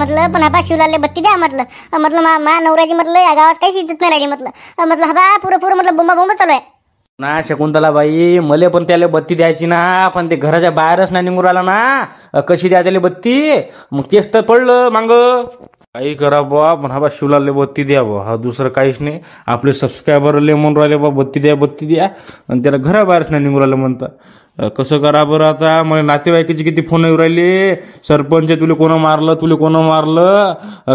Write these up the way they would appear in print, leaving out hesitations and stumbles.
म्हटलं, पण हा शिवलालले बत्ती द्या म्हटलं. म्हटलं मा नवऱ्याची म्हटलं या गावात काहीच इज्जत नाही राहिली म्हटलं. म्हटलं हा पुरं म्हटलं बोंबा चालू आहे ना शकुंतलाबाई. मले पण त्याला बत्ती द्यायची ना, पण ते घराच्या बाहेरच नाही निघून राहिला ना. कशी द्या त्याला बत्ती? मग तेच तर पडलं मांग. काही करा बा, पण हा बा शिवलालले बत्ती द्या बा. हा दुसरं काहीच नाही. आपले सबस्क्रायबर लय म्हणून राहिले बा बत्ती द्या, आणि त्याला घराबाहेरच नाही निघून राहिलं म्हणतात. कसं करा बरं आता? मला नातेवाईकाची किती फोन येऊ राहिले. सरपंच तुले कोण मारलं,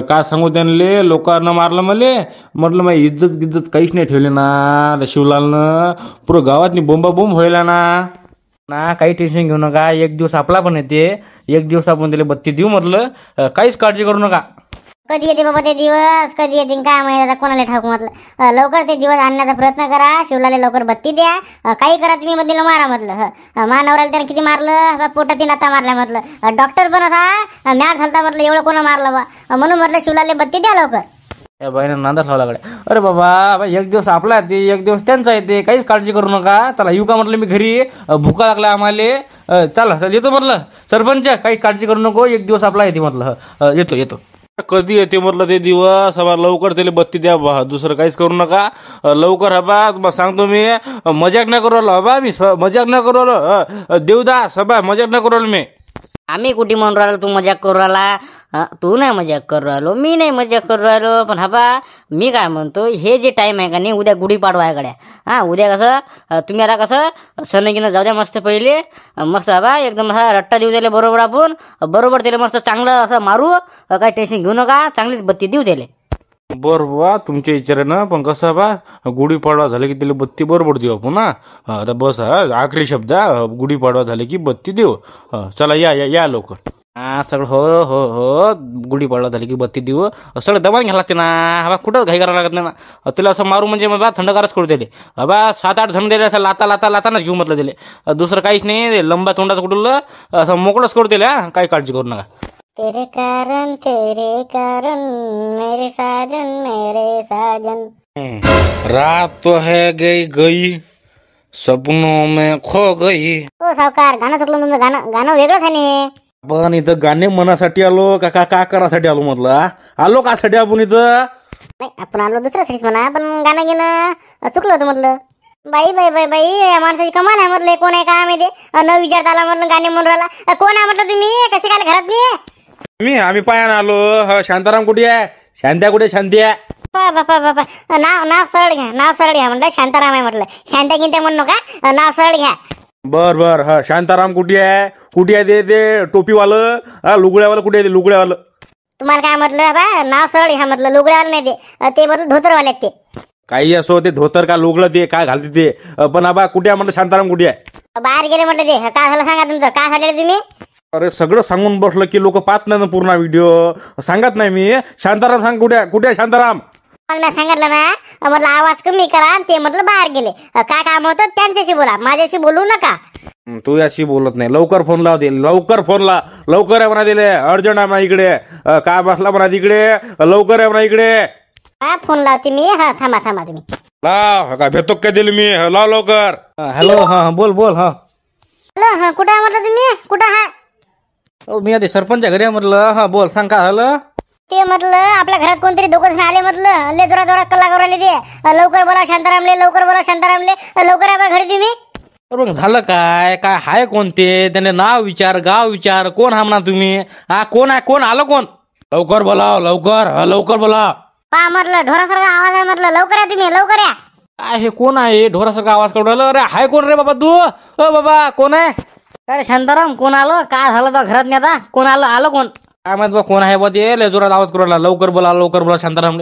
काय सांगू त्यांना, लोकांना मारलं मले. म्हटलं माझी इज्जत काहीच नाही ठेवली ना त्या शिवलालनं. पुरं गावातनी बोंबाबोंब व्हायला ना. काही टेन्शन घेऊ नका. एक दिवस आपला पण येते, एक दिवस आपण त्याला बत्ती देऊ म्हटलं. काहीच काळजी करू नका. कधी येते बाबा ते दिवस, कधी येते काय माहिती, कोणाला ठाकू म्हटलं. लवकर ते दिवस आणण्याचा प्रयत्न करा. शिवलाले लवकर बत्ती द्या. काही करा तुम्ही बद्दीला मारा म्हटलं. नवऱ्याला त्याला किती मारलं, पोटात नाता मारल्या म्हटलं. डॉक्टर पण असा मॅट झालता म्हटलं, एवढं कोण मारलं बा. म्हणून म्हटलं शिवलाले बत्ती द्या लवकर. या बाईनं नांदाच लावला कडे. अरे बाबा, एक दिवस आपला येते, एक दिवस त्यांचा येते. काहीच काळजी करू नका. त्याला येऊ का म्हटलं मी घरी, भुका लागला आम्हाला. चला येतो म्हटलं. सरपंच काही काळजी करू नको, एक दिवस आपला येते म्हटलं. येतो. कधी येते म्हटलं ते दिवस? हवा लवकर त्याला बत्ती द्या बा. दुसरं काहीच करू नका. लवकर हबा. तुम्हाला सांगतो मी, मजाक नाही करू राहिलो हबा. मी मजाक नाही करू राहिलो. देवदास हबा, मजाक नाही करू राहिलो मी. आम्ही कुठे म्हणून राहिलो तू मजाक करू राहिला? तू नाही मजाक करू राहिलो, मी नाही मजाक करू राहिलो. पण हा बा, मी काय म्हणतो, हे जे टाइम आहे का नाही, उद्या गुढीपाडवा आहे गड्या. उद्या कसं तुम्ही आता कसं सणगिनं जाऊ द्या मस्त पहिले. मस्त हबा एकदम असा रट्टा देऊ द्याले बरोबर. आपण बरोबर त्याला मस्त चांगलं असं मारू. काही टेन्शन घेऊ नका. चांगलीच बत्ती देऊ त्याला. बरं बा, तुमच्या विचारानं. पण कसं बा, गुढीपाडवा झाले की त्याला बत्ती बरोबर देऊ आपण. आता बस आखरी शब्द, गुढीपाडवा झाले की बत्ती देऊ. चला या लवकर. सगळं हो गुढीपाडवा झाली की बत्ती देऊ. सगळं दबाण घ्यायला लागते ना. हवा कुठं घाई करायला लागत नाही ना. त्याला असं मारू म्हणजे मग थंडगारच करू दिले. हवा 7-8 जण दिले असं लातानाच घेऊ म्हटलं दिले. दुसरं काहीच नाही. लंबा तोंडाचं कुठलं असं मोकळंच करू दिले. काही काळजी करू नका. तेरे कारण मेरे साजन. रात तो है गई सपनों में खो गई. हो सावकार, गाणं चुकलं तुमचं. गाणं वेगळंच आहे ना. पण इथं गाणे मनासाठी आलो का करासाठी आलो म्हटलं? आलो कासाठी आपण इथं? नाही, आपण आलो दुसऱ्यासाठीच म्हणा, पण गाणं घेणं चुकलं होतं म्हटलं. बाई या माणसाची कमाल आहे म्हटलं. कोण आहे काय माहिती, न विचारता आला म्हटलं गाणे म्हणून राहिला. कोण आहे म्हटलं तुम्ही? कशी काय घरात मी? आम्ही पायानं आलो. शांताराम कुठे आहे? शांत्या कुठे? शांत्या बापा नाव सरळ घ्या म्हटलं. शांताराम आहे म्हटलं. शांत्या गिंत्या म्हणू नका, नाव सरळ घ्या. बर शांताराम कुठे आहे? ते टोपीवालं, लुगड्यावालं कुठे आहे? ते लुगड्यावालं तुम्हाला काय म्हटलं बा? नाव सरळ घ्या म्हटलं. लुगड्यावालं नाही ते म्हटलं धोतरवाले ते. काही असो, ते धोतर का लुगडं ते काय घालते ते. पण आबा कुठे आहे म्हटलं? शांताराम कुठे आहे? बाहेर गेले म्हटलं. ते काय झालं सांगा तुमचं. काय झालेलं तुम्ही? अरे सगळं सांगून बसलं की लोक पाहत नाही ना पूर्ण व्हिडिओ. सांगत नाही मी. शांताराम सांग, कुठे आहे शांताराम? मला सांगितलं ना म्हटलं आवाज कमी करा. ते म्हटलं बाहेर गेले. काय काम होतं त्यांच्याशी बोला, माझ्याशी बोलू नका. तू याशी बोलत नाही. लवकर फोन लाव दे. लवकर आहे म्हणा दिले. अर्जंट आहे म्हणा इकडे. काय बसला म्हणा तिकडे. लवकर आहे म्हणा इकडे. हा फोन लावते मी. हा थांबा तुम्ही. लाव. काय भेटतो काय दिले मी? लाव लवकर. हॅलो. बोल. हॅलो. कुठं आहे म्हटलं तुम्ही? कुठं आहे? मी आता सरपंच घरी म्हटलं. बोल, सांग काय झालं? ते म्हटलं आपल्या घरात कोणतरी दोघं जण आले म्हटलं. लय जोरात कल्ला करू राहिले ते. लवकर बोला शांतारामले. लवकर आहे घरी तुम्ही. मग झालं काय हाय कोणते? त्याने नाव विचार, गाव विचार. कोण हा म्हणा तुम्ही? कोण आहे? कोण आलं? कोण? लवकर बोलाव. लवकर बोला. पहा म्हटलं ढोरासारखा आवाज आहे म्हटलं. लवकर या तुम्ही. लवकर या. काय हे कोण आहे? ढोरासारखा आवाज काढून राहिलं. अरे हाय कोण रे बाबा तू? बाबा कोण आहे? अरे शांताराम, कोण आलं? काय झालं तर घरात नाही आता? कोण आलं कोण? काय माहित बा कोण आहे बा ते. लय जोरात आवाज करू राहिला. लवकर बोला शांताराम.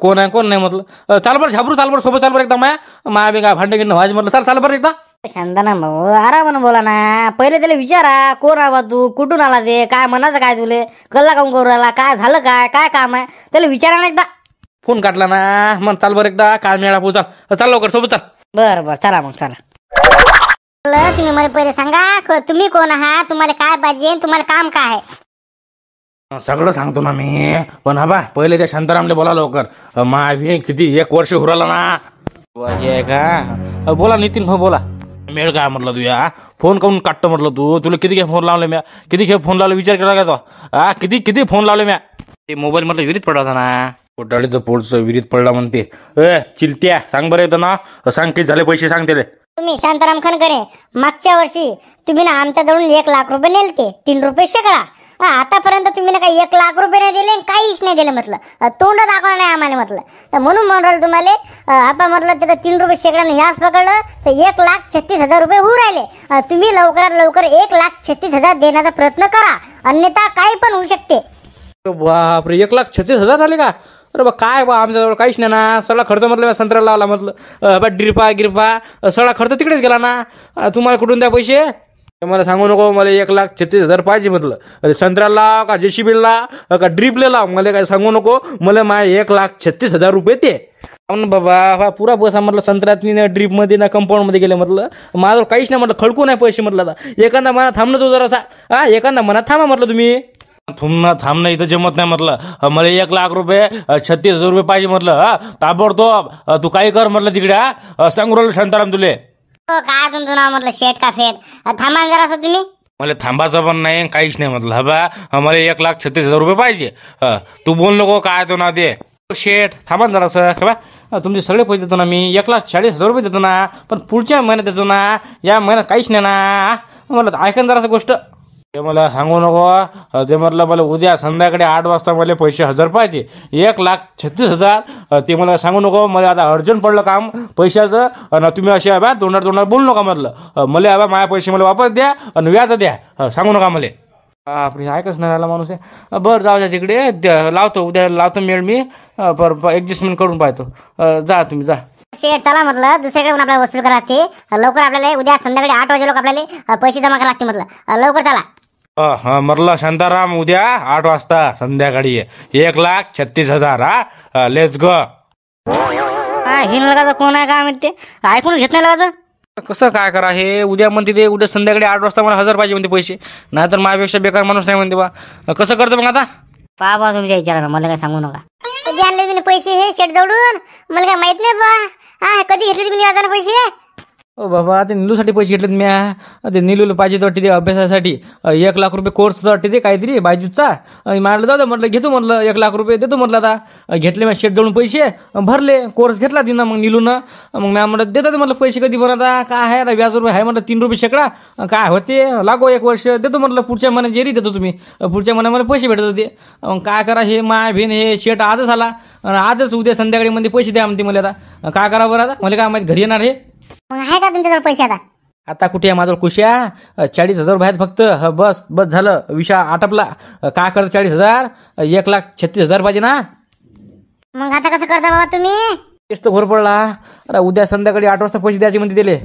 कोण आहे कोण नाही म्हटलं. चाल बरं झाबरू, चाल बरं सोबत. चाल बरं एकदा माया बी काय भांडे गिंड व्हायचं म्हटलं. चाल बरं एकदा. शांताराम भाऊ, आरामानं बोला ना. पहिले त्याला विचारा, कोण आवा तू, कुठून आला ते, काय म्हणायचं काय तुले, कल्ला काऊन करू राहिला, काय झालं, काय काम आहे, त्याला विचारा ना एकदा. फोन काढला ना. मग चाल बरं एकदा. काय मिळा चाल लवकर सोबत चाल. बरं चला मग चला. तुम्ही मला पहिले सांगा तुम्ही कोण आहात, तुम्हाला काय पाहिजे, तुम्हाला काम काय आहे? सगळं सांगतो ना मी. पण बा पहिले त्या शांतारामले बोला लवकर. मावी किती 1 वर्ष हुराला ना. हे का बोला नितीन भाऊ बोला. मेळ काय म्हटलं तू? या फोन काऊन काटतो म्हटलं तू? तुला किती फोन लावले म्या? किती फोन लावले विचार केला का तो? किती फोन लावले म्या? ते मोबाईल म्हटलं विहिरीत पडला होता ना. कोटाळीचं पोटचं विहिरीत पडला म्हणते. चिलत्या सांग बरं येतं ना, सांग किती झाले पैसे सांग त्याला. तुम्ही शांताराम खनकरे, मागच्या वर्षी तुम्ही ना आमच्याजवळून 1 लाख रुपये नेलते, 3 रुपये शेकडा. आतापर्यंत तुम्ही ना काही 1 लाख रुपये नाही दिले, काहीच नाही दिले म्हटलं. तोंड दाखवलं नाही आम्हाला म्हटलं. तर म्हणून म्हणलं तुम्हाला आपण म्हटलं त्याचं 3 रुपये शेकड्याने यास पकडलं तर 1,36,000 रुपये होऊ राहिले. तुम्ही लवकरात लवकर 1,36,000 देण्याचा प्रयत्न करा, अन्यथा काही पण होऊ शकते. बापरे 1,36,000 झाले का? अरे बा काय बा आमच्याजवळ काहीच नाही ना. सगळा खर्च म्हटलं संत्रा लावला म्हटलं. बा ड्रिपा गिरपा सगळा खर्च तिकडेच गेला ना. तुम्हाला कुठून द्या पैसे? मला सांगू नको. मला 1,36,000 पाहिजे म्हटलं. संत्र्याला का JCBला का ड्रिपले लाव, मला काय सांगू नको. मला माझे 1,36,000 रुपये ते बाबा पुरा पैसा म्हटलं संत्र्यात ना ड्रीपमध्ये ना कंपाऊंडमध्ये गेले म्हटलं. माझं काहीच नाही म्हटलं. खडकू नाही पैसे म्हटलं. आता एखादा मनात थांबणं तो जरासा एखादा मनात थांबा म्हटलं. तुम्ही थांबणं इथं जमत नाही म्हटलं. मला 1 लाख रुपये 36,000 रुपये पाहिजे म्हटलं. ताबडतोब तू काही कर म्हटलं तिकडे. सांगू राहिलो शांताराम तुले. काय तुमचं नाव म्हटलं शेठ का फेट? थांबा जरा असं तुम्ही. मला थांबायचं पण नाही काहीच नाही म्हटलं. बा मला 1,36,000 रुपये पाहिजे. तू बोल नको काय तो ना ते शेठ. थांबा जरा असं बा. तुमचे सगळे पैसे देतो ना मी. 1,40,000 रुपये देतो ना, पण पुढच्या महिन्यात देतो ना. या महिन्यात काहीच नाही ना. मला ऐकन जरा असं गोष्ट. ते मला सांगू नको. ते म्हटलं मला उद्या संध्याकाळी 8 वाजता मला पैसे 1000 पाहिजे. 1,36,000 ते मला सांगू नको. मला आता अर्जंट पडलं काम पैशाचं. आणि तुम्ही असे बा तोंडात बोलू नका म्हटलं. मला बा माझे पैसे मला वापस द्या आणि व्याज द्या. सांगू नका मला. बापरे ऐकच नाही राहिला माणूस आहे. बरं जाऊ द्या तिकडे. लावतो उद्या लावतो मेळ मी. ॲडजस्टमेंट करून पाहतो. जा तुम्ही जा. शेठ चला म्हटलं दुसरीकडे पण आपल्याला वसूल करा लागते. लवकर आपल्याला उद्या संध्याकाळी 8 वाजे लोक आपल्याला पैसे जमा करावे लागते म्हटलं. लवकर चला. म्हटलं शांताराम उद्या 8 वाजता संध्याकाळी 1,36,000. Let's go. हिन लगायचं कोण आहे काय म्हणते, ऐकून घेत नाही लगायचं. कसं काय करा हे? उद्या म्हणते ते उद्या संध्याकाळी 8 वाजता मला 1000 पाहिजे म्हणते पैसे. नाहीतर माझ्यापेक्षा बेकार माणूस नाही म्हणते बा. कसं करतो मग आता? पहा तुमच्या विचारानं, मला काय सांगू नका. कधी आणले तुम्ही पैसे हे शेठ जवळून? मला काय माहित नाही बा. कधी घेतले तुम्ही व्याजाने पैसे? बाबा ते नीलूसाठी पैसे घेतलेत म्या. ते नीलूला पाहिजे वाटते ते अभ्यासासाठी. 1 लाख रुपये कोर्स वाटते ते काहीतरी बायजूचा. मारलं जाऊ म्हटलं घेतो म्हटलं. 1 लाख रुपये देतो म्हटलं. आता घेतले मी शेट जवळून पैसे भरले. कोर्स घेतला तिनं मग नीलूनं. मग मॅम म्हटलं देतात म्हटलं पैसे कधी पण. आता काय आहे आता व्याज रुपये आहे म्हटलं 3 रुपये शेकडा. काय होते लागो 1 वर्ष देतो म्हटलं. पुढच्या महिन्यात जेरी देतो तुम्ही. पुढच्या महिन्यामध्ये पैसे भेटत होते. मग काय करा हे माय भेन हे शेट आजच आला आणि आजच उद्या संध्याकाळी मध्ये पैसे द्या म्हणते मला. आता काय करा बरं? आता मला काय माहिती घरी येणार हे. मग आहे का तुमच्याजवळ पैसे आता? आता कुठे आहे माझ्याजवळ कुश्या? 40,000 रुपये आहेत फक्त. बस बस झालं विषय आटपला. काय करत 40,000? 1,36,000 पाहिजे ना. मग आता कसं करता बाबा तुम्ही? तेच तर भर पडला. अरे उद्या संध्याकाळी 8 वाजता पैसे द्यायचे म्हणते दिले.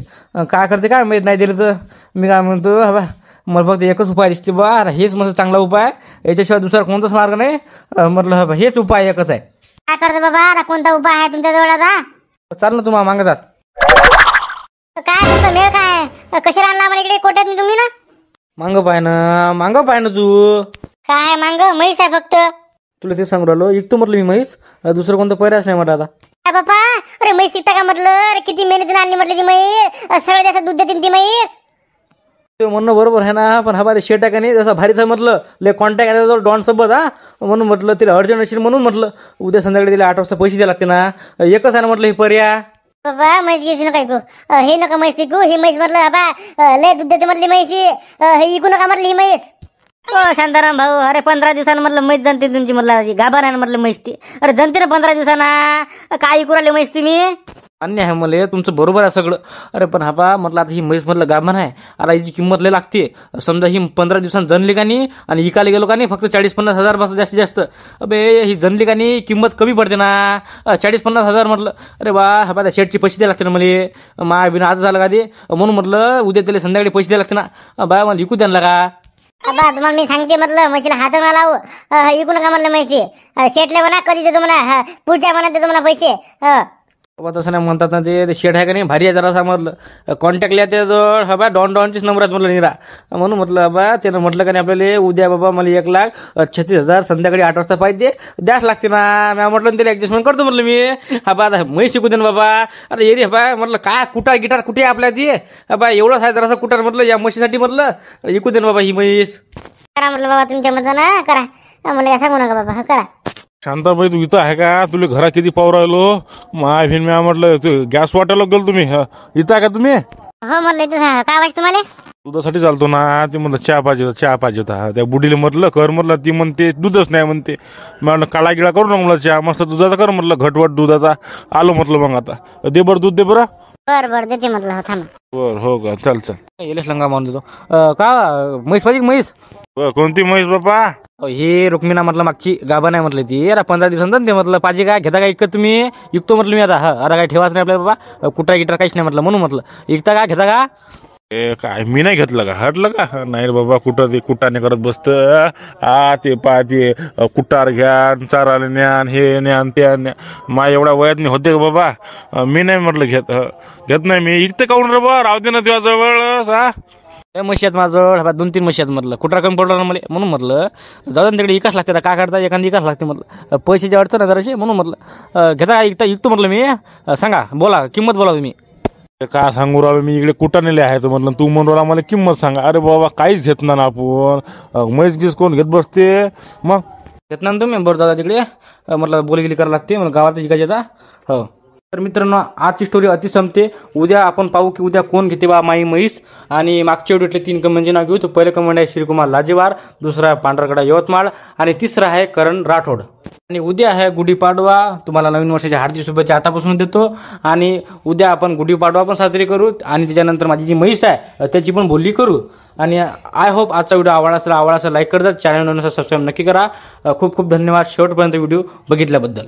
काय करते काय माहीत नाही दिले तर. मी काय म्हणतो बा मला फक्त एकच उपाय दिसते बा. हेच मस्त चांगला उपाय. याच्याशिवाय दुसरा कोणताच मार्ग नाही. म्हटलं हेच उपाय एकच आहे. काय करतो बाबा? आता कोणता उपाय आहे तुमच्याजवळ आता? चाल ना तुम्हाला मागं जात. काय तुमचा मेळ काय? कशाला आणला मला इकडे कोट्यात तुम्ही ना? मागं पाय ना तू. काय मांग? म्हैस आहे फक्त. तुला ते सांगू राहिलो इकतो म्हटलं मी म्हैस. दुसरं कोणतं पैराच नाही म्हटलं आता. काय बापा? अरे म्हैस शिकता का म्हटलं? अरे किती मेहनतीने आणली म्हटलं ती म्हैस. सगळं त्याचं दूध देते ती म्हैस. ते म्हणणं बरोबर आहे ना. पण हा बा शेट आहे का नाही जसं भारीचं म्हटलं. ले कॉन्टॅक्ट आहे त्याजवळ डॉन सोबत. म्हणून म्हटलं तिला अर्जंट असेल म्हणून म्हटलं उद्या संध्याकाळी तिला 8 वाजता पैसे द्यायला लागते ना. एकच आहे ना म्हटलं हे पर्याय. बाबा म्हैस घेऊ नका ऐकू. हे नका म्हैस विकू. ही म्हैस म्हटलं बाबा लय दूध देते म्हटली म्हैस. हे इकू नका म्हटली ही म्हैस. शांताराम भाऊ, अरे 15 दिवसानं म्हटलं म्हैस जनते तुमची. म्हटलं गाभा नाही म्हटलं म्हैस ती. अरे जनते ना 15 दिवसांना. काय करू राहिले म्हैस तुम्ही? अन्य आहे मला तुमचं बरोबर आहे सगळं. अरे पण हा बा म्हटलं आता ही म्हैस म्हटलं गाभण आहे. आता हिची किंमत लय लागते. समजा ही 15 दिवसांत जनली का नाही आणि इकायला गेलो का नाही फक्त 40-50 हजार बस जास्तीत जास्त. अबे ही जनली का नाही किंमत कमी पडते ना. 40-50 हजार म्हटलं. अरे बा हा बा त्या शेटची पैसे द्यायला लागते ना मला. मा बिना आज झालं का ते. म्हणून म्हटलं उद्या त्याला संध्याकाळी पैसे द्यायला लागते ना. बा मला विकू द्यायला का? बाबा तुम्हाला मी सांगते म्हटलं म्हशीला हात ना लावू. इकू नका म्हटलं म्हैसी. शेटले म्हणा कधी देतो मला. पुढच्या महिन्यात देतो मला पैसे. तसं नाही म्हणतात ना ते शेट आहे का नाही भारी आहे जरा म्हटलं. कॉन्टॅक्टला त्याजवळ हा बा डॉनचीच नंबर आहेत म्हटलं निरा. म्हणून म्हटलं बा त्यानं म्हटलं का नाही आपल्याला उद्या बाबा मला 1,36,000 संध्याकाळी 8 वाजता पाहिजे द्यास लागते ना. मी म्हटलं त्याला ॲडजस्टमेंट करतो म्हटलं मी. हा बा आता म्हैस शिकू दे ना बाबा. अरे ये रे बा म्हटलं काय कुटार गिटार कुठे आहे आपल्या ती. हा बा एवढंच आहे जरासं कुटार म्हटलं या म्हशीसाठी म्हटलं इकू दे ना बाबा ही म्हैस. करा म्हटलं बाबा तुमच्या मतं ना करा. मला काय सांगू नका बाबा. करा. शांताबाई तू इथं आहे का? तुला घरा किती पाव राहिलो माय भिन म्या म्हटलं गॅस वाटायला गेलो तुम्ही इथं आहे का तुम्ही? हो म्हटलं इथं काय वाटतं तुम्हाला? दुधासाठी चालतो ना. ते म्हणलं चहा पाहिजे होता, चहा पाहिजे होता. त्या बुडीला म्हटलं कर म्हटलं, ती म्हणते दूधच नाही म्हणते. म्हटलं काळा गिळा करू ना म्हणलं चहा मस्त दुधाचा कर म्हटलं घटवट दुधाचा. आलो म्हटलं मग आता दे बरं दूध दे बरं. बरं देते म्हटलं. थांबा. बर हो का चल चल. येलेच लंगा मारून देतो. का म्हैस पाहिजे म्हैस? कोणती म्हैस बापा? हे रुक्मिणा म्हटलं मागची गाभा नाही म्हटलं ती. अरे 15 दिवसांत ते म्हटलं पाहिजे काय घेता काय इकत तुम्ही? इकतो म्हटलं मी आता. अरे काय ठेवाच नाही आपल्या बाबा. कुठा गिटार काहीच नाही म्हटलं म्हणून म्हटलं इकता का घेता का? ए काय मी नाही घेतलं का? हटलं का? नाही रे बाबा कुठं ते कुटाने करत बसत. ते ते कुटार घ्या चाराले न्यान हे न्यान ते न्या. मा एवढ्या वयात नाही होते का बाबा? मी नाही म्हटलं घेत नाही मी. इकते काऊन रे बा? राहते ना तुझ्या जवळ. म्हशी आहेत माझं 2-3 म्हशी आहेत म्हटलं. कुठं कमी पडलं ना मला म्हणून म्हटलं जाऊ दे तिकडे इकाच लागते. काय करता एखादी इकाच लागते म्हटलं. पैशाची अडचण आहे जराशी म्हणून म्हटलं घेता इकतो म्हटलं मी. सांगा बोला किंमत बोला तुम्ही. काय सांगू राहिलो मी इकडे कुटानेले आहे तर म्हटलं तू म्हणून राहिला मला किंमत सांगा. अरे बाबा काहीच घेत ना आपण. म्हैस गीस कोण घेत बसते मग? घेत ना तुम्ही बरं जाता तिकडे. म्हटलं बोलीगिली करायला लागते मला गावात शिकायचे आता. हो तर मित्रांनो आजची स्टोरी अति संपते. उद्या आपण पाहू की उद्या कोण घेते बा माई म्हैस. आणि मागच्या व्हिडिओतले 3 कमेंटचे नाव घेऊ. तर पहिले कमेंट आहे श्रीकुमार लाजेवार, दुसरा आहे पांढरकडा यवतमाळ आणि तिसरा आहे करण राठोड. आणि उद्या आहे गुढीपाडवा. तुम्हाला नवीन वर्षाच्या हार्दिक शुभेच्छा आतापासून देतो. आणि उद्या आपण गुढीपाडवा पण साजरी करू आणि त्याच्यानंतर माझी जी म्हैस आहे त्याची पण बोलणी करू. आणि आय होप आजचा व्हिडिओ आवडला असेल लाईक करतात. चॅनल सबस्क्राईब नक्की करा. खूप खूप धन्यवाद शेवटपर्यंत व्हिडिओ बघितल्याबद्दल.